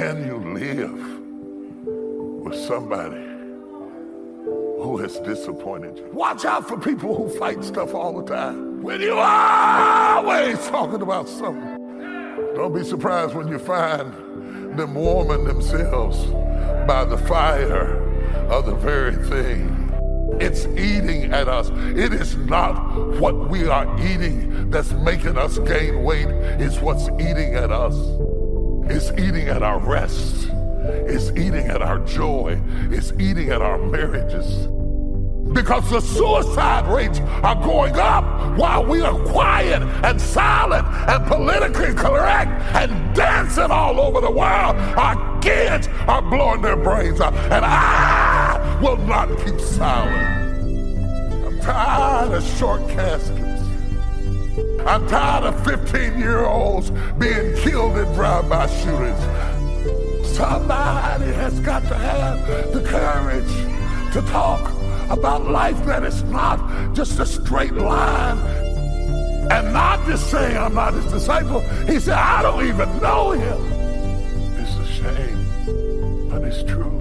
Can you live with somebody who has disappointed you? Watch out for people who fight stuff all the time. When you are always talking about something, don't be surprised when you find them warming themselves by the fire of the very thing. It's eating at us. It is not what we are eating that's making us gain weight. It's what's eating at us. It's eating at our rest. It's eating at our joy. It's eating at our marriages. Because the suicide rates are going up while we are quiet and silent and politically correct and dancing all over the world. Our kids are blowing their brains out, and I will not keep silent. I'm tired of short caskets. I'm tired of 15-year-olds being killed in drive-by shootings. Somebody has got to have the courage to talk about life that is not just a straight line, and not just saying I'm not his disciple. He said, I don't even know him. It's a shame, but it's true.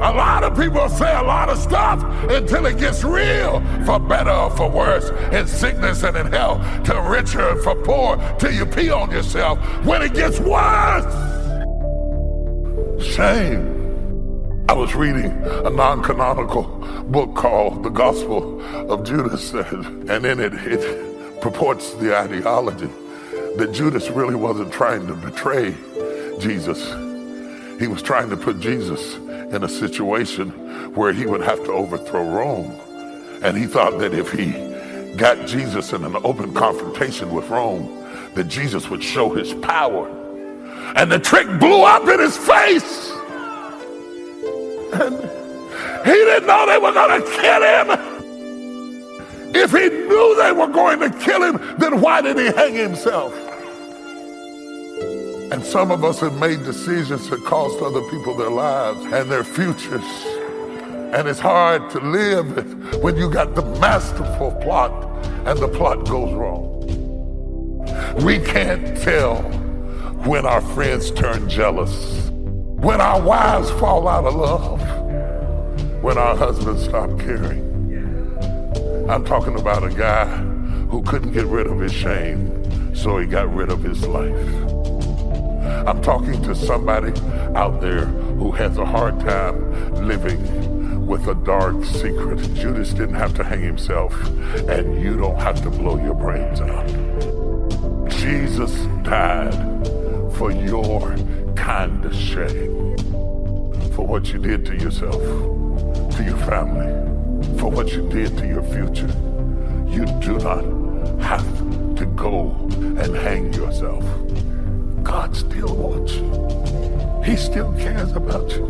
A lot of people say a lot of stuff until it gets real, for better or for worse, in sickness and in health, to richer and for poor, till you pee on yourself when it gets worse. Shame. I was reading a non-canonical book called The Gospel of Judas, and in it purports the ideology that Judas really wasn't trying to betray Jesus. He was trying to put Jesus in a situation where he would have to overthrow Rome. And he thought that if he got Jesus in an open confrontation with Rome, that Jesus would show his power. And the trick blew up in his face. And he didn't know they were going to kill him. If he knew they were going to kill him, then why did he hang himself? And some of us have made decisions that cost other people their lives and their futures. And it's hard to live when you got the masterful plot and the plot goes wrong. We can't tell when our friends turn jealous, when our wives fall out of love, when our husbands stop caring. I'm talking about a guy who couldn't get rid of his shame, so he got rid of his life. I'm talking to somebody out there who has a hard time living with a dark secret. Judas didn't have to hang himself, and you don't have to blow your brains out. Jesus died for your kind of shame, for what you did to yourself, to your family, for what you did to your future. You do not have to go and hang yourself. God still wants you. He still cares about you.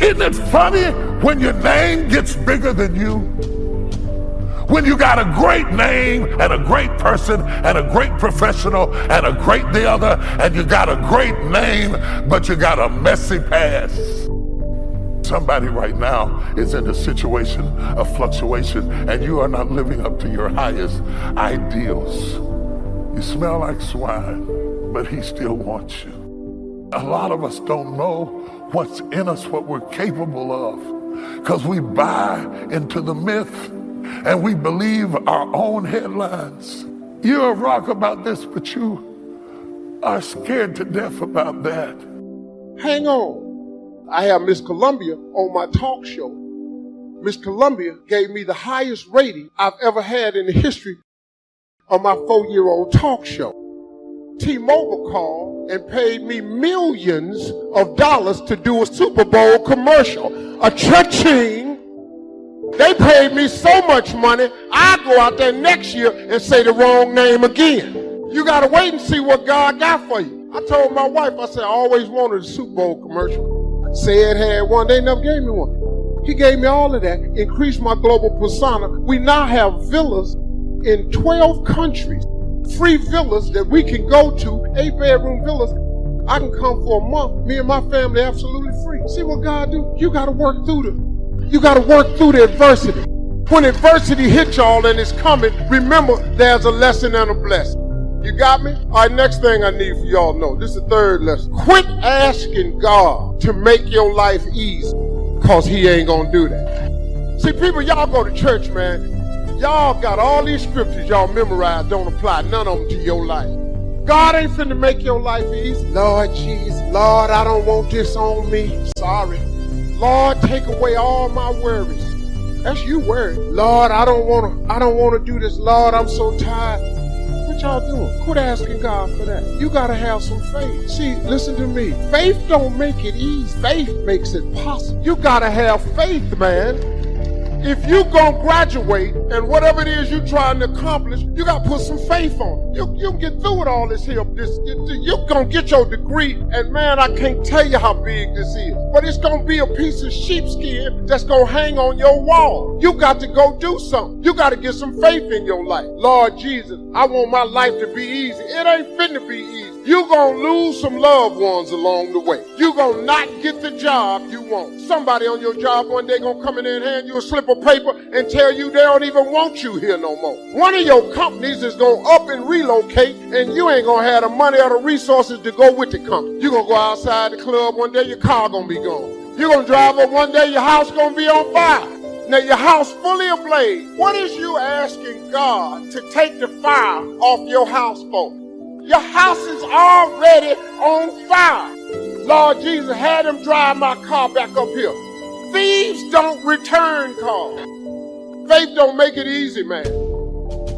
Isn't it funny when your name gets bigger than you? When you got a great name and a great person and a great professional and a great the other, and you got a great name, but you got a messy past. Somebody right now is in a situation of fluctuation, and you are not living up to your highest ideals. You smell like swine, but he still wants you. A lot of us don't know what's in us, what we're capable of, because we buy into the myth and we believe our own headlines. You're a rock about this, but you are scared to death about that. Hang on. I have Miss Columbia on my talk show. Miss Columbia gave me the highest rating I've ever had in the history of my 4-year-old talk show. T-Mobile called and paid me millions of dollars to do a Super Bowl commercial. A cha-ching. They paid me so much money, I go out there next year and say the wrong name again. You gotta wait and see what God got for you. I told my wife, I said, I always wanted a Super Bowl commercial. Said had one, they never gave me one. He gave me all of that, increased my global persona. We now have villas in 12 countries. Free villas that we can go to, 8-bedroom villas. I can come for a month, me and my family absolutely free. See what God do? You gotta work through the adversity. When adversity hits y'all and it's coming, remember there's a lesson and a blessing. You got me? All right, next thing I need for y'all to know. This is the third lesson. Quit asking God to make your life easy, because he ain't going to do that. See, people, y'all go to church, man. Y'all got all these scriptures y'all memorized, don't apply none of them to your life. God ain't finna make your life easy. Lord Jesus, Lord, I don't want this on me. Sorry. Lord, take away all my worries. That's you worried. Lord, I don't wanna do this. Lord, I'm so tired. What y'all doing? Quit asking God for that. You gotta have some faith. See, listen to me. Faith don't make it easy. Faith makes it possible. You gotta have faith, man. If you gonna graduate and whatever it is you're trying to accomplish, you gotta put some faith on it. You can get through with all this here. You're gonna get your degree, and man, I can't tell you how big this is. But it's gonna be a piece of sheepskin that's gonna hang on your wall. You got to go do something. You gotta get some faith in your life. Lord Jesus, I want my life to be easy. It ain't finna be easy. You're gonna lose some loved ones along the way. You're gonna not get the job you want. Somebody on your job one day gonna come in there and hand you a slip of paper and tell you they don't even want you here no more. One of your companies is gonna up and relocate, and you ain't gonna have the money or the resources to go with the company. You're gonna go outside the club one day, your car gonna be gone. You're gonna drive up one day, your house gonna be on fire. Now your house fully ablaze. What is you asking God to take the fire off your house for? Your house is already on fire. Lord Jesus, had them drive my car back up here. Thieves don't return cars. Faith don't make it easy, man.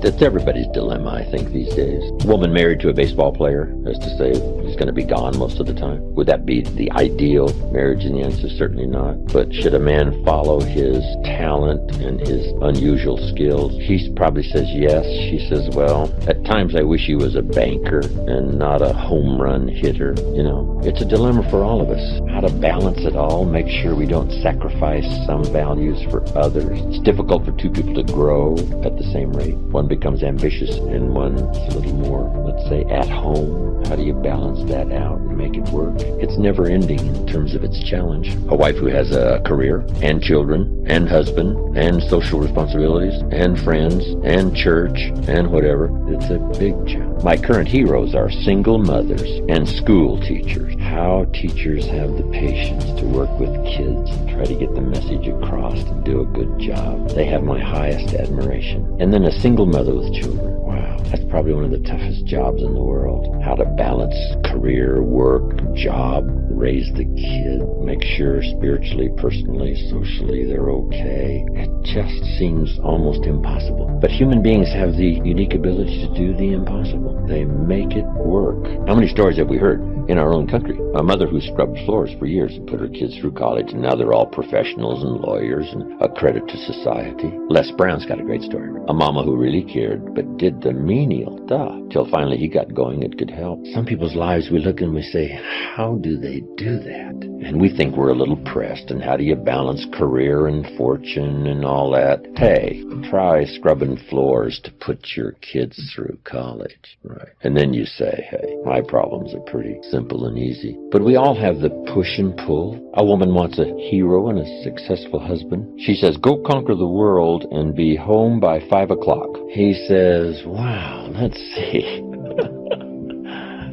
That's everybody's dilemma, I think, these days. A woman married to a baseball player, as to say, he's going to be gone most of the time. Would that be the ideal marriage? And the answer is certainly not. But should a man follow his talent and his unusual skills? He probably says yes. She says, well, at times I wish he was a banker and not a home run hitter. You know, it's a dilemma for all of us. How to balance it all, make sure we don't sacrifice some values for others. It's difficult for two people to grow at the same rate. One becomes ambitious and one's a little more, let's say, at home. How do you balance that out and make it work? It's never ending in terms of its challenge. A wife who has a career and children and husband and social responsibilities and friends and church and whatever, it's a big challenge. My current heroes are single mothers and school teachers. How teachers have the patience to work with kids and try to get the message across and do a good job. They have my highest admiration. And then a single mother with children. Wow, that's probably one of the toughest jobs in the world. How to balance career, work, job, raise the kid, make sure spiritually, personally, socially they're okay. It just seems almost impossible. But human beings have the unique ability to do the impossible. They make it work. How many stories have we heard in our own country? A mother who scrubbed floors for years and put her kids through college, and now they're all professionals and lawyers and a credit to society. Les Brown's got a great story. A mama who really cared but did the menial stuff till finally he got going and could help. Some people's lives we look and we say, how do they do that? And we think we're a little pressed, and how do you balance career and fortune and all that? Hey, try scrubbing floors to put your kids through college. Right. And then you say, hey, my problems are pretty simple and easy. But we all have the push and pull. A woman wants a hero and a successful husband. She says, go conquer the world and be home by 5 o'clock. He says, wow, let's see.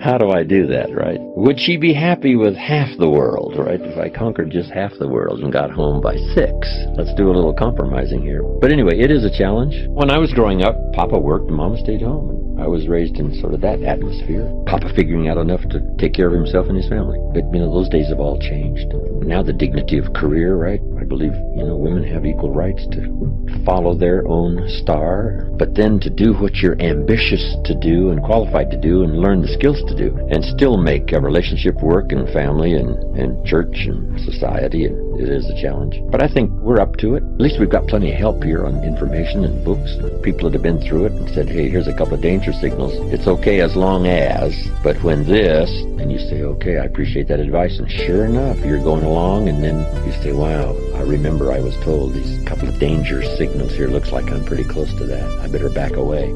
How do I do that, right? Would she be happy with half the world, right? If I conquered just half the world and got home by 6. Let's do a little compromising here. But anyway, it is a challenge. When I was growing up, Papa worked and Mama stayed home. I was raised in sort of that atmosphere. Papa figuring out enough to take care of himself and his family. But, those days have all changed. Now the dignity of career, right? I believe, women have equal rights to follow their own star. But then to do what you're ambitious to do and qualified to do and learn the skills to do and still make a relationship work and family and church and society, and it is a challenge. But I think we're up to it. At least we've got plenty of help here on information and books and people that have been through it and said, hey, here's a couple of danger signals. It's okay as long as, but when this, and you say, okay, I appreciate that advice. And sure enough, you're going along and then you say, wow, I remember I was told these couple of danger signals here. Looks like I'm pretty close to that. I better back away.